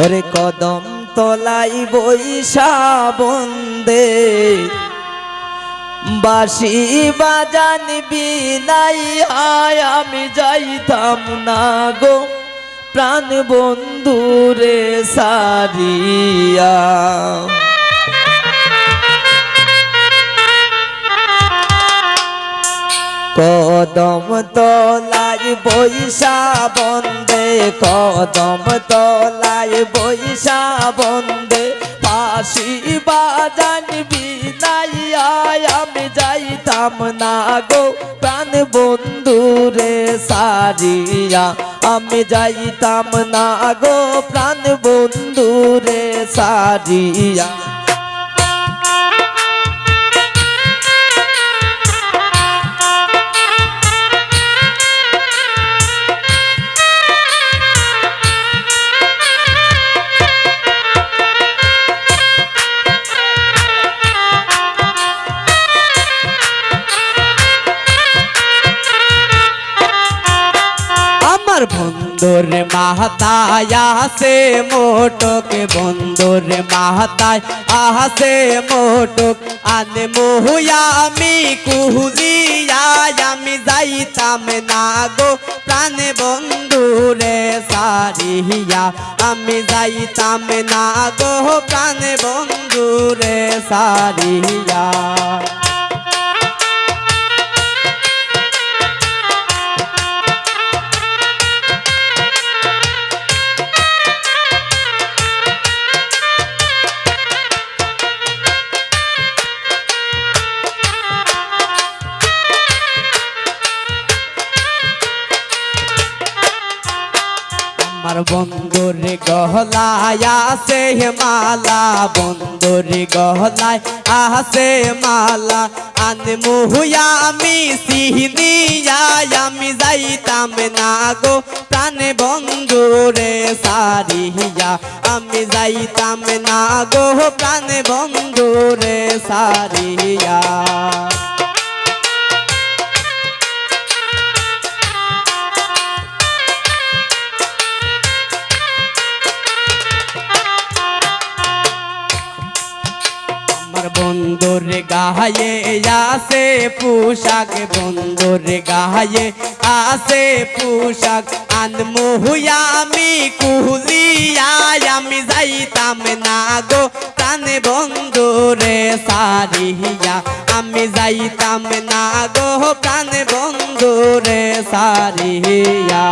ওরে কদম তলাই বৈশা বন্দে বাঁশি বাজানবি নাই হায় আমি যাইতাম না গো প্রাণ বন্ধুরে সারিয়া। কদম তলায় বৈশা বন্দে কদম তলায় বৈশা বন্দে বাঁশি বাজানবি নাই আয় আমি যাইতাম না গো প্রাণ বন্ধুরে সারিয়া। আমি যাইতাম না গো প্রাণ বন্ধুরে সারিয়া। বন্ধুর মাহাতায় আসে মোটক বন্ধুর মাহাতায় আসে মোটক আনে মহুয়া আমি কুহুলিয়া আমি যাইতাম না গো প্রাণ বন্ধুরে সারিয়া। আমি যাইতাম না গো প্রাণ বন্ধুরে সারিয়া। আমার বন্ধুর গহলায় আসে মালা বন্ধুর গহলায় আসে মালা আনে মহুয়া আমি সিহনিয়া আমি যাইতাম না গো প্রাণ বন্ধুরে সারিয়া। আমি যাইতাম না গো প্রাণ বন্ধুরে সারিয়া। বন্ধুর গায়ে আসে পোশাক বন্ধুর গায়ে আসে পোশাক আনমহুয়া আমি কুহুলিয়া আমি যাইতাম না গো প্রাণ বন্ধুরে সারিয়া। আমি যাইতাম না গো প্রাণ বন্ধুরে সারিয়া।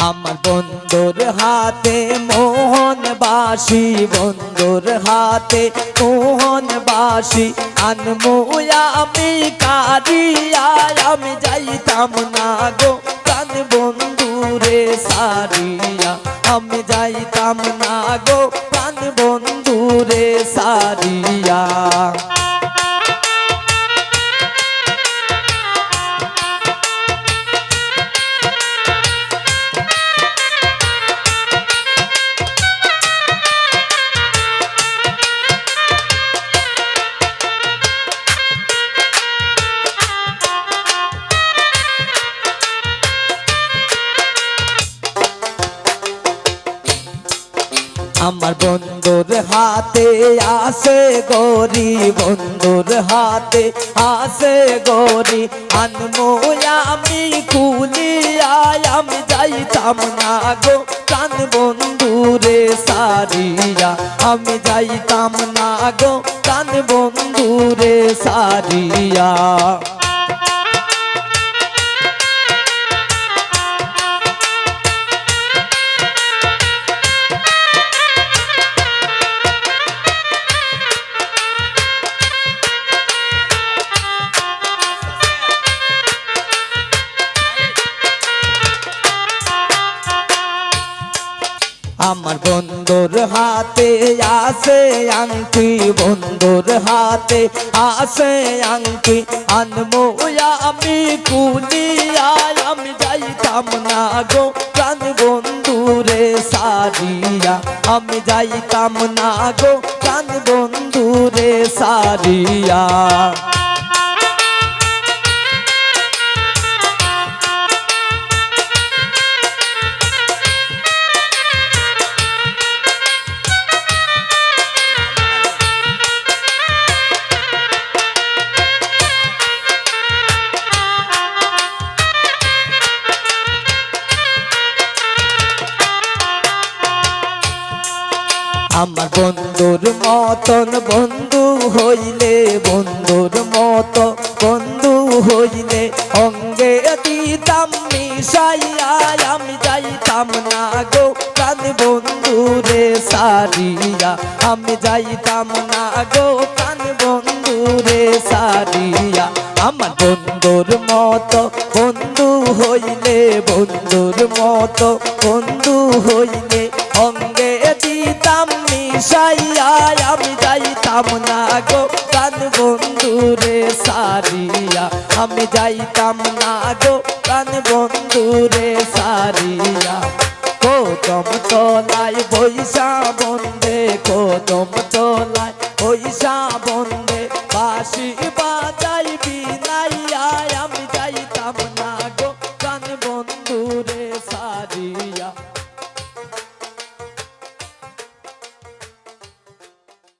আমার বন্ধুর হাতে মোহন বাঁশি বন্ধুর হাতে মোহন বাঁশি আনমুয়া আমি কারিয়া আমি যাইতাম না গো প্রাণ বন্ধুরে সারিয়া। আমি যাইতাম না গো প্রাণ বন্ধুরে সারিয়া। আমার বন্ধুর হাতে আসে গরি বন্ধুর হাতে আসে গরি আনমুয়া আমি কুলিয়া আমি যাইতাম না গো প্রাণ বন্ধুরে সারিয়া। আমি যাইতাম না গো প্রাণ বন্ধুরে সারিয়া। আমার বন্ধুর হাতে আসে আংটি বন্ধুর হাতে আসে আংটি আনমো আমি কুলিয়া আমি যাইতাম না গো প্রাণ বন্ধুরে সারিয়া আমি যাইতাম না গো প্রাণ বন্ধুরে সারিয়া আমার বন্ধুর মতন বন্ধু হইলে বন্ধুর মতো বন্ধু হইলে অঙ্গে দিতাম মিশাইয়া আমি যাইতাম না গো প্রাণ বন্ধুরে সারিয়া আমি যাইতাম না গো প্রাণ বন্ধুরে সারিয়া আমার বন্ধুর মতো বন্ধু হইলে বন্ধুর মতো বন্ধু হইলে অঙ্গে দিতাম মিশাইয়া আমি যাইতাম না গো প্রাণ বন্ধুরে সারিয়া আমি যাইতাম না গো প্রাণ বন্ধুরে সারিয়া কদম তলায় বৈশা বন্দে কদম